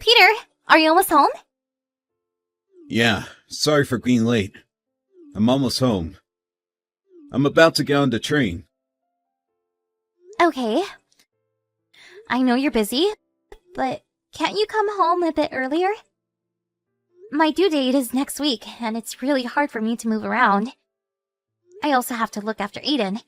Peter, are you almost home? Yeah, sorry for being late. I'm almost home. I'm about to get on the train. Okay. I know you're busy, but can't you come home a bit earlier? My due date is next week, and it's really hard for me to move around. I also have to look after Aiden.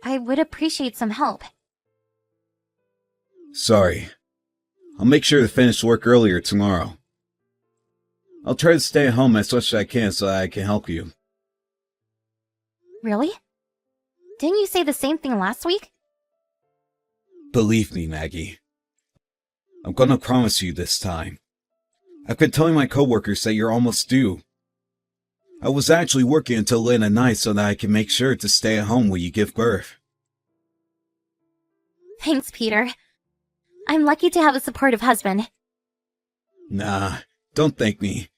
I would appreciate some help. Sorry. I'll make sure to finish work earlier tomorrow. I'll try to stay at home as much as I can so that I can help you. Really? Didn't you say the same thing last week? Believe me, Maggie. I'm gonna promise you this time. I've been telling my coworkers that you're almost due. I was actually working until late at night so that I can make sure to stay at home when you give birth. Thanks, Peter. I'm lucky to have a supportive husband. Nah, don't thank me.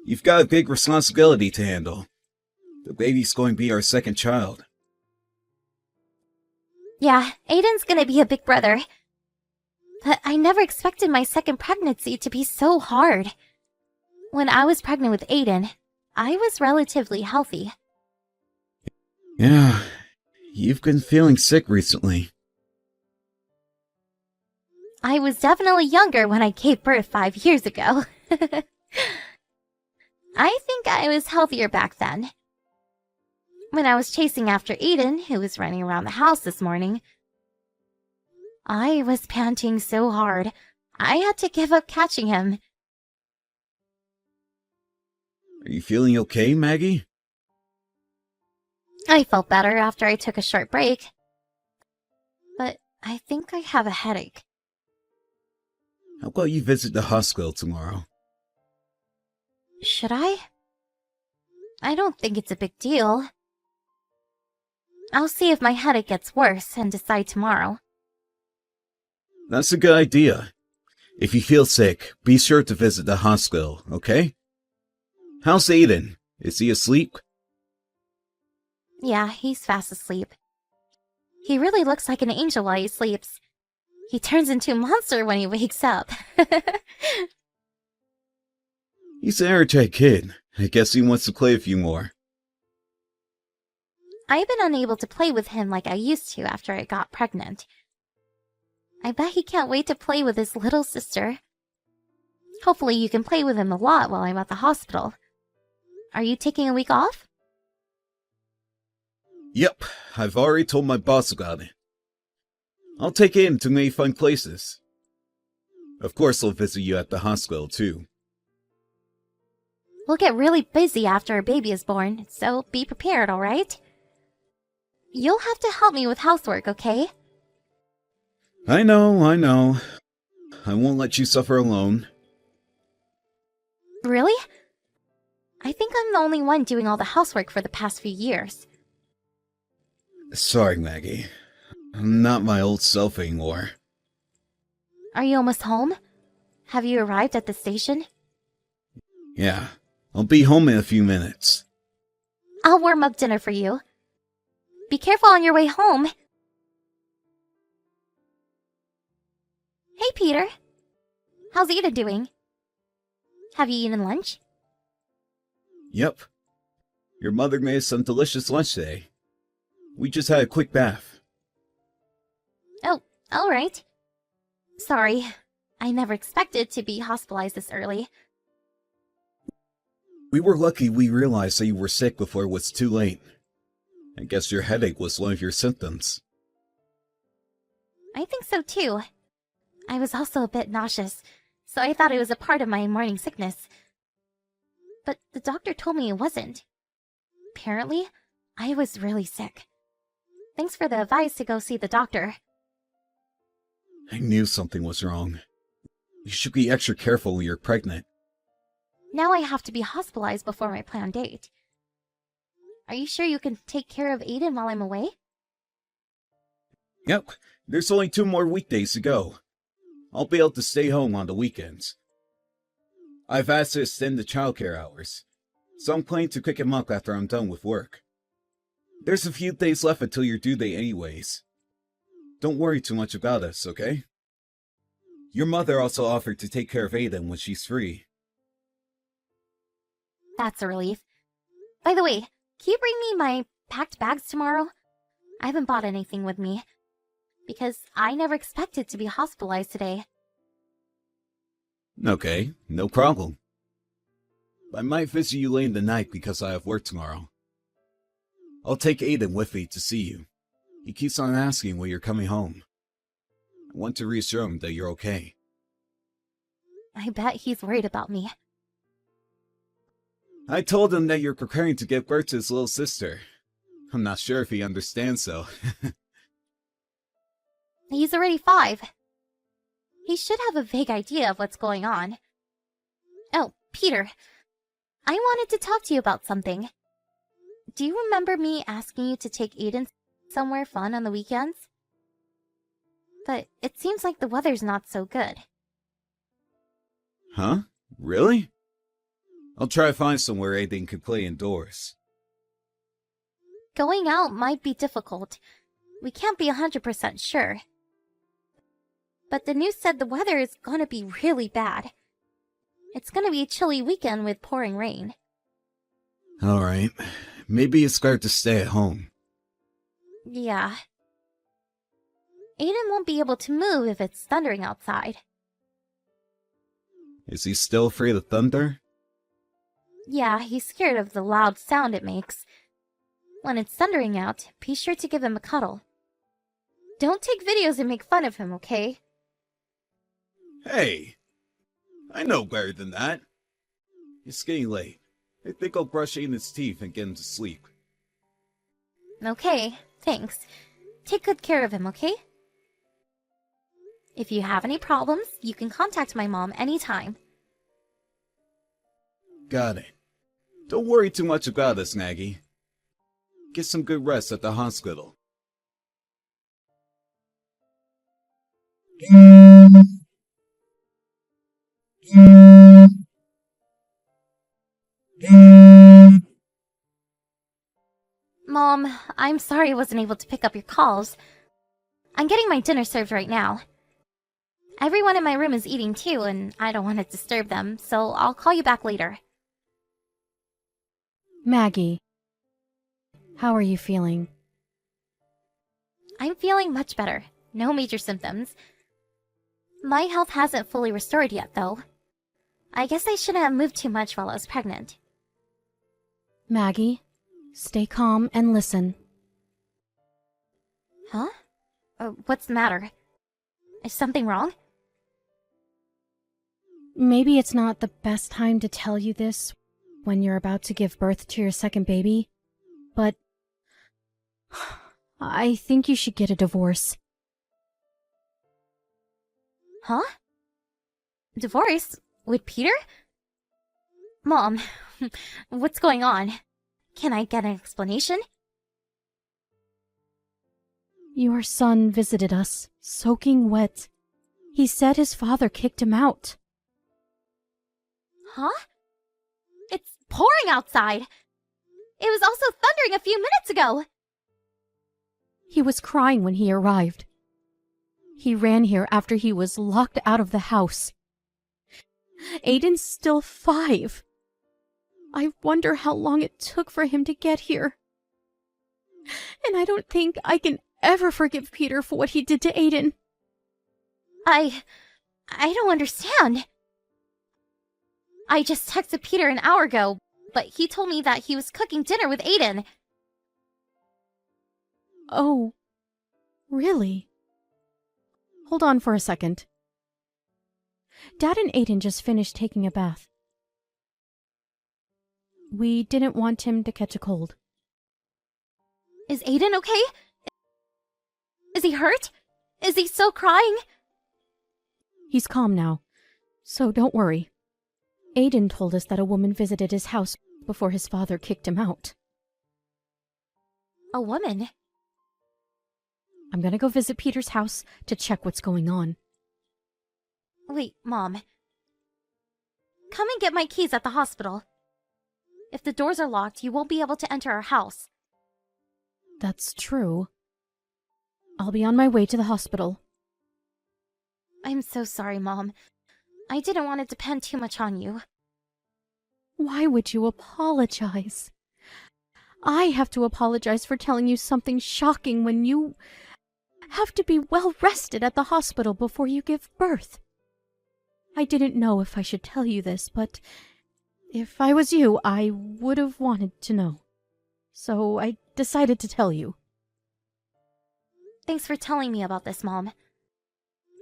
You've got a big responsibility to handle. The baby's going to be our second child. Yeah, Aiden's gonna be a big brother. But I never expected my second pregnancy to be so hard. When I was pregnant with Aiden, I was relatively healthy. Yeah, you've been feeling sick recently. I was definitely younger when I gave birth 5 years ago. I think I was healthier back then. When I was chasing after Aiden, who was running around the house this morning, I was panting so hard, I had to give up catching him. Are you feeling okay, Maggie? I felt better after I took a short break. But I think I have a headache. How about you visit the hospital tomorrow? Should I? I don't think it's a big deal. I'll see if my headache gets worse and decide tomorrow. That's a good idea. If you feel sick, be sure to visit the hospital, okay? How's Aiden? Is he asleep? Yeah, he's fast asleep. He really looks like an angel while he sleeps. He turns into a monster when he wakes up. He's an energetic kid. I guess he wants to play a few more. I've been unable to play with him like I used to after I got pregnant. I bet he can't wait to play with his little sister. Hopefully you can play with him a lot while I'm at the hospital. Are you taking a week off? Yep, I've already told my boss about it. I'll take Aiden to many fun places. Of course I'll visit you at the hospital too. We'll get really busy after a baby is born, so be prepared, alright? You'll have to help me with housework, okay? I know. I won't let you suffer alone. Really? I think I'm the only one doing all the housework for the past few years. Sorry, Maggie. I'm not my old self anymore. Are you almost home? Have you arrived at the station? Yeah, I'll be home in a few minutes. I'll warm up dinner for you. Be careful on your way home. Hey, Peter. How's Ida doing? Have you eaten lunch? Yep. Your mother made us some delicious lunch today. We just had a quick bath. Oh, alright. Sorry, I never expected to be hospitalized this early. We were lucky we realized that you were sick before it was too late. I guess your headache was one of your symptoms. I think so too. I was also a bit nauseous, so I thought it was a part of my morning sickness. But the doctor told me it wasn't. Apparently, I was really sick. Thanks for the advice to go see the doctor. I knew something was wrong. You should be extra careful when you're pregnant. Now I have to be hospitalized before my planned date. Are you sure you can take care of Aiden while I'm away? Yep, there's only 2 more weekdays to go. I'll be able to stay home on the weekends. I've asked to extend the childcare hours, so I'm planning to pick him up after I'm done with work. There's a few days left until your due date anyways. Don't worry too much about us, okay? Your mother also offered to take care of Aiden when she's free. That's a relief. By the way, can you bring me my packed bags tomorrow? I haven't bought anything with me, because I never expected to be hospitalized today. Okay, no problem. I might visit you late in the night because I have work tomorrow. I'll take Aiden with me to see you. He keeps on asking when you're coming home. I want to reassure him that you're okay. I bet he's worried about me. I told him that you're preparing to give birth to his little sister. I'm not sure if he understands though. He's already 5. He should have a vague idea of what's going on. Oh, Peter. I wanted to talk to you about something. Do you remember me asking you to take Aiden somewhere fun on the weekends? But it seems like the weather's not so good. Huh? Really? I'll try to find somewhere Aiden can play indoors. Going out might be difficult. We can't be 100% sure. But the news said the weather is gonna be really bad. It's gonna be a chilly weekend with pouring rain. Alright. Maybe it's better to stay at home. Yeah. Aiden won't be able to move if it's thundering outside. Is he still afraid of thunder? Yeah, he's scared of the loud sound it makes. When it's thundering out, be sure to give him a cuddle. Don't take videos and make fun of him, okay? Hey! I know better than that. It's getting late. I think I'll brush Aiden's teeth and get him to sleep. Okay, thanks. Take good care of him, okay? If you have any problems, you can contact my mom anytime. Got it. Don't worry too much about us, Maggie. Get some good rest at the hospital. Mom, I'm sorry I wasn't able to pick up your calls. I'm getting my dinner served right now. Everyone in my room is eating too, and I don't want to disturb them, so I'll call you back later. Maggie, how are you feeling? I'm feeling much better. No major symptoms. My health hasn't fully restored yet, though. I guess I shouldn't have moved too much while I was pregnant. Maggie, stay calm and listen. Huh? What's the matter? Is something wrong? Maybe it's not the best time to tell you this when you're about to give birth to your second baby, but I think you should get a divorce. Huh? Divorce? With Peter? Mom, what's going on? Can I get an explanation? Your son visited us, soaking wet. He said his father kicked him out. Huh? It's pouring outside! It was also thundering a few minutes ago! He was crying when he arrived. He ran here after he was locked out of the house. Aiden's still 5. I wonder how long it took for him to get here. And I don't think I can ever forgive Peter for what he did to Aiden. I don't understand. I just texted Peter an hour ago, but he told me that he was cooking dinner with Aiden. Oh, really? Hold on for a second. Dad and Aiden just finished taking a bath. We didn't want him to catch a cold. Is Aiden okay? Is he hurt? Is he still crying? He's calm now, so don't worry. Aiden told us that a woman visited his house before his father kicked him out. A woman? I'm gonna go visit Peter's house to check what's going on. Wait, Mom. Come and get my keys at the hospital. If the doors are locked, you won't be able to enter our house. That's true. I'll be on my way to the hospital. I'm so sorry, Mom. I didn't want to depend too much on you. Why would you apologize? I have to apologize for telling you something shocking when you have to be well rested at the hospital before you give birth. I didn't know if I should tell you this, but if I was you, I would have wanted to know. So I decided to tell you. Thanks for telling me about this, Mom.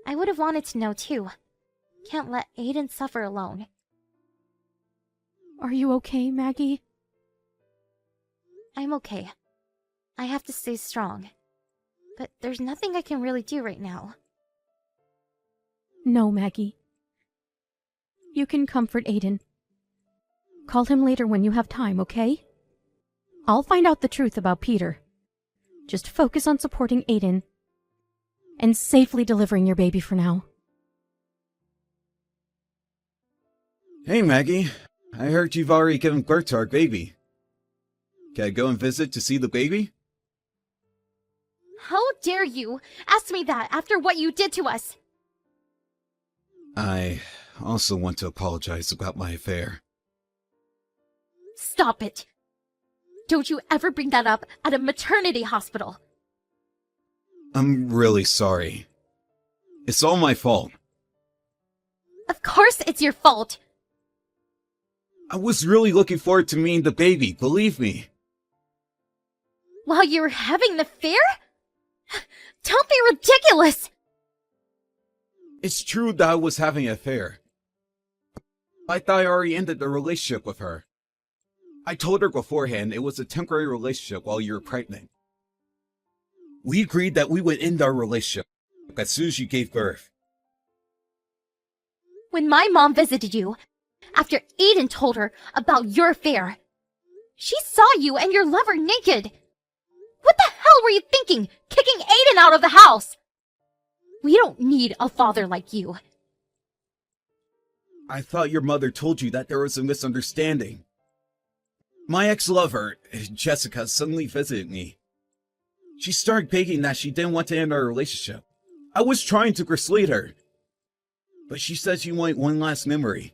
I would have wanted to know too. Can't let Aiden suffer alone. Are you okay, Maggie? I'm okay. I have to stay strong. But there's nothing I can really do right now. No, Maggie. You can comfort Aiden. Call him later when you have time, okay? I'll find out the truth about Peter. Just focus on supporting Aiden and safely delivering your baby for now. Hey, Maggie. I heard you've already given birth to our baby. Can I go and visit to see the baby? How dare you ask me that after what you did to us? I also want to apologize about my affair. Stop it. Don't you ever bring that up at a maternity hospital. I'm really sorry. It's all my fault. Of course it's your fault. I was really looking forward to meeting the baby, believe me. While you were having an affair? Don't be ridiculous! It's true that I was having an affair. I thought I already ended the relationship with her. I told her beforehand it was a temporary relationship while you were pregnant. We agreed that we would end our relationship as soon as you gave birth. When my mom visited you, after Aiden told her about your affair, she saw you and your lover naked. What the hell were you thinking, kicking Aiden out of the house? We don't need a father like you. I thought your mother told you that there was a misunderstanding. My ex-lover, Jessica, suddenly visited me. She started begging that she didn't want to end our relationship. I was trying to persuade her, but she said she wanted one last memory.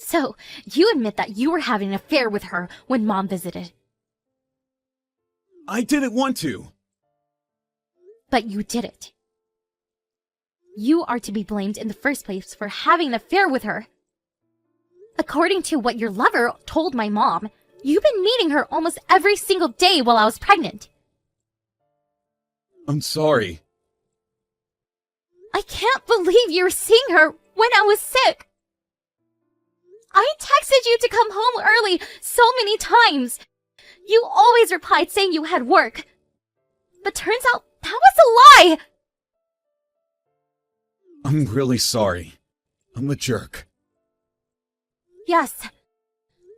So, you admit that you were having an affair with her when Mom visited. I didn't want to. But you did it. You are to be blamed in the first place for having an affair with her. According to what your lover told my mom, you've been meeting her almost every single day while I was pregnant. I'm sorry. I can't believe you were seeing her when I was sick. I texted you to come home early so many times. You always replied saying you had work. But turns out that was a lie. I'm really sorry. I'm a jerk. Yes.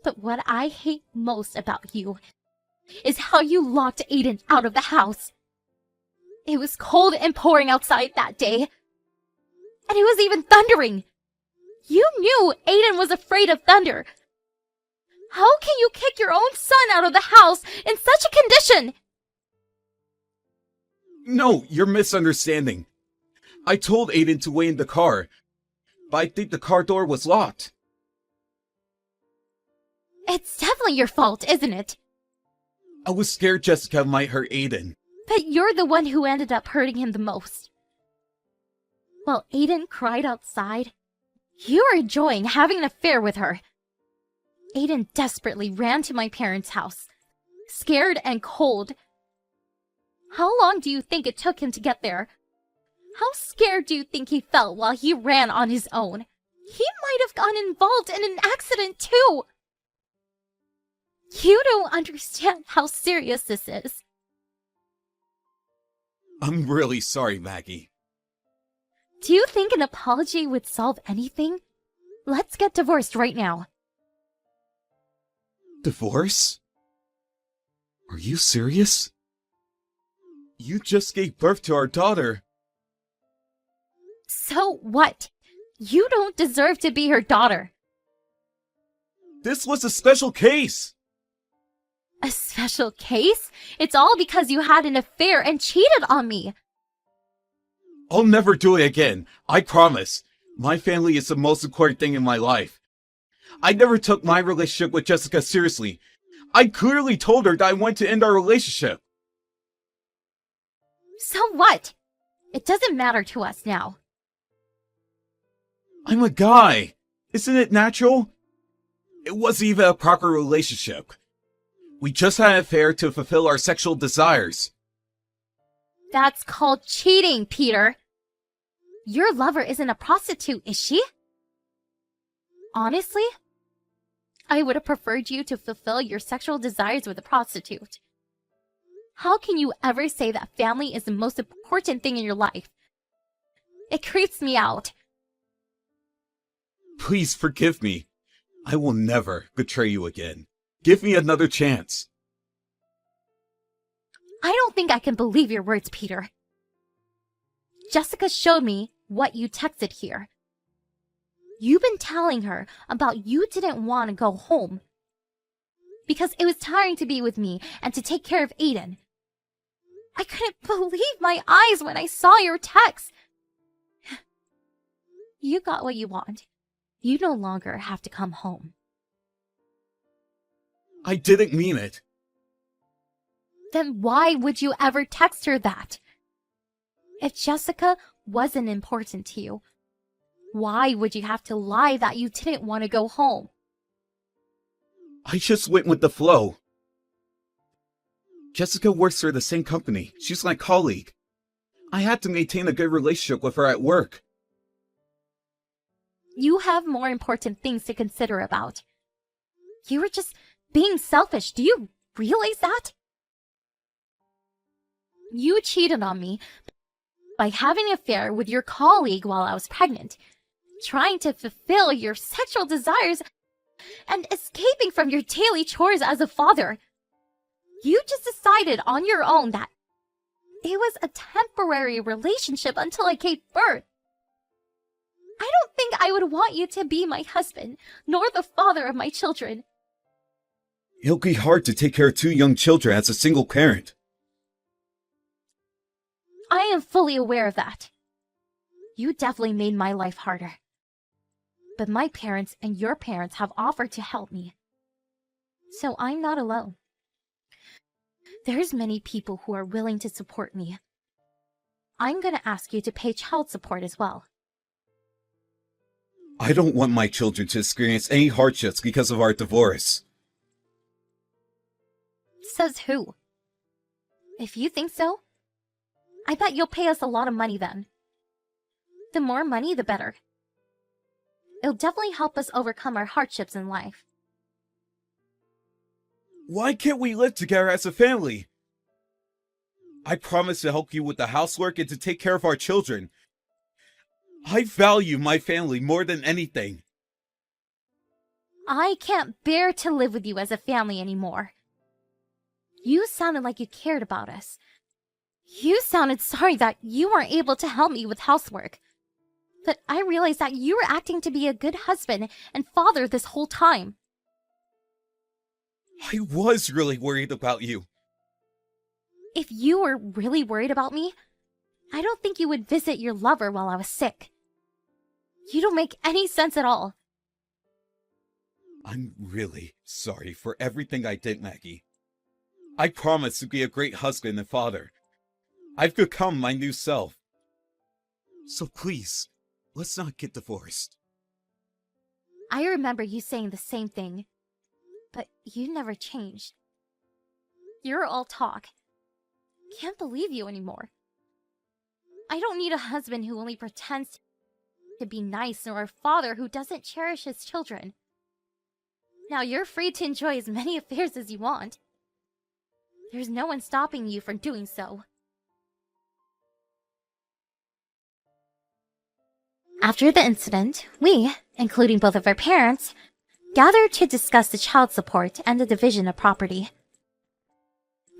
But what I hate most about you is how you locked Aiden out of the house. It was cold and pouring outside that day. And it was even thundering. You knew Aiden was afraid of thunder. How can you kick your own son out of the house in such a condition? No, you're misunderstanding. I told Aiden to wait in the car, but I think the car door was locked. It's definitely your fault, isn't it? I was scared Jessica might hurt Aiden. But you're the one who ended up hurting him the most. While Aiden cried outside, you were enjoying having an affair with her. Aiden desperately ran to my parents' house, scared and cold. How long do you think it took him to get there? How scared do you think he felt while he ran on his own? He might have gotten involved in an accident too. You don't understand how serious this is. I'm really sorry, Maggie. Do you think an apology would solve anything? Let's get divorced right now. Divorce? Are you serious? You just gave birth to our daughter. So what? You don't deserve to be her daughter. This was a special case. A special case? It's all because you had an affair and cheated on me. I'll never do it again. I promise. My family is the most important thing in my life. I never took my relationship with Jessica seriously. I clearly told her that I wanted to end our relationship. So what? It doesn't matter to us now. I'm a guy. Isn't it natural? It wasn't even a proper relationship. We just had an affair to fulfill our sexual desires. That's called cheating, Peter. Your lover isn't a prostitute, is she? Honestly, I would have preferred you to fulfill your sexual desires with a prostitute. How can you ever say that family is the most important thing in your life? It creeps me out. Please forgive me. I will never betray you again. Give me another chance. I don't think I can believe your words, Peter. Jessica showed me what you texted here. You've been telling her about you didn't want to go home because it was tiring to be with me and to take care of Aiden. I couldn't believe my eyes when I saw your text. You got what you want. You no longer have to come home. I didn't mean it. Then why would you ever text her that? If Jessica wasn't important to you, why would you have to lie that you didn't want to go home? I just went with the flow. Jessica works for the same company. She's my colleague. I had to maintain a good relationship with her at work. You have more important things to consider about. You were just being selfish. Do you realize that? You cheated on me by having an affair with your colleague while I was pregnant, trying to fulfill your sexual desires, and escaping from your daily chores as a father. You just decided on your own that it was a temporary relationship until I gave birth. I don't think I would want you to be my husband, nor the father of my children. It'll be hard to take care of 2 young children as a single parent. I am fully aware of that. You definitely made my life harder. But my parents and your parents have offered to help me. So I'm not alone. There's many people who are willing to support me. I'm gonna ask you to pay child support as well. I don't want my children to experience any hardships because of our divorce. Says who? If you think so, I bet you'll pay us a lot of money then. The more money, the better. It'll definitely help us overcome our hardships in life. Why can't we live together as a family? I promise to help you with the housework and to take care of our children. I value my family more than anything. I can't bear to live with you as a family anymore. You sounded like you cared about us. You sounded sorry that you weren't able to help me with housework. But I realized that you were acting to be a good husband and father this whole time. I was really worried about you. If you were really worried about me, I don't think you would visit your lover while I was sick. You don't make any sense at all. I'm really sorry for everything I did, Maggie. I promise to be a great husband and father. I've become my new self. So please, let's not get divorced. I remember you saying the same thing, but you never changed. You're all talk. Can't believe you anymore. I don't need a husband who only pretends to be nice, nor a father who doesn't cherish his children. Now you're free to enjoy as many affairs as you want. There's no one stopping you from doing so. After the incident, we, including both of our parents, gathered to discuss the child support and the division of property.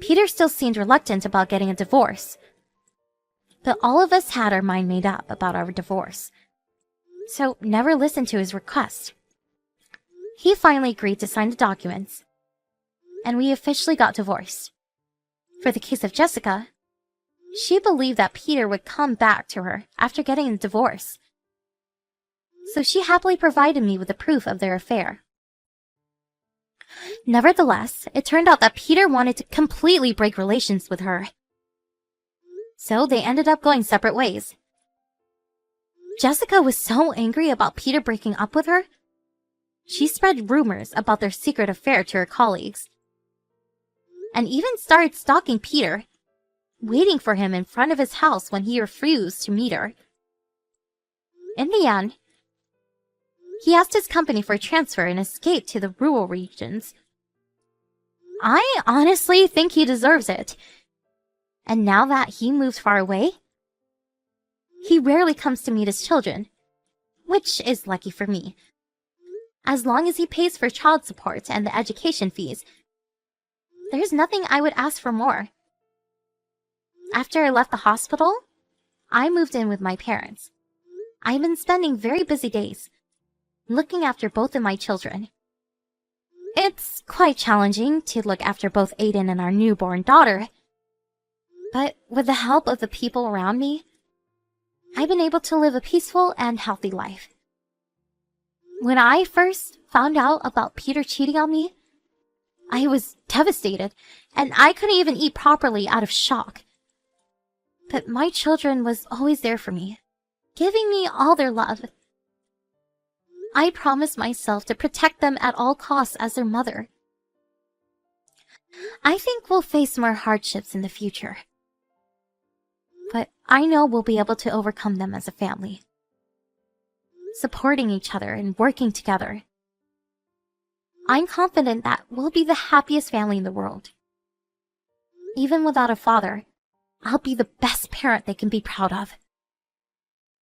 Peter still seemed reluctant about getting a divorce, but all of us had our mind made up about our divorce, so never listened to his request. He finally agreed to sign the documents, and we officially got divorced. For the case of Jessica, She believed that Peter would come back to her after getting a divorce. So she happily provided me with the proof of their affair. Nevertheless, it turned out that Peter wanted to completely break relations with her. So they ended up going separate ways. Jessica was so angry about Peter breaking up with her, she spread rumors about their secret affair to her colleagues, and even started stalking Peter, waiting for him in front of his house when he refused to meet her. In the end, he asked his company for a transfer and escaped to the rural regions. I honestly think he deserves it. And now that he moved far away, he rarely comes to meet his children, which is lucky for me. As long as he pays for child support and the education fees, there's nothing I would ask for more. After I left the hospital, I moved in with my parents. I've been spending very busy days looking after both of my children. It's quite challenging to look after both Aiden and our newborn daughter, but with the help of the people around me, I've been able to live a peaceful and healthy life. When I first found out about Peter cheating on me, I was devastated, and I couldn't even eat properly out of shock. But my children was always there for me, giving me all their love. I promised myself to protect them at all costs as their mother. I think we'll face more hardships in the future, but I know we'll be able to overcome them as a family, supporting each other and working together. I'm confident that we'll be the happiest family in the world. Even without a father, I'll be the best parent they can be proud of.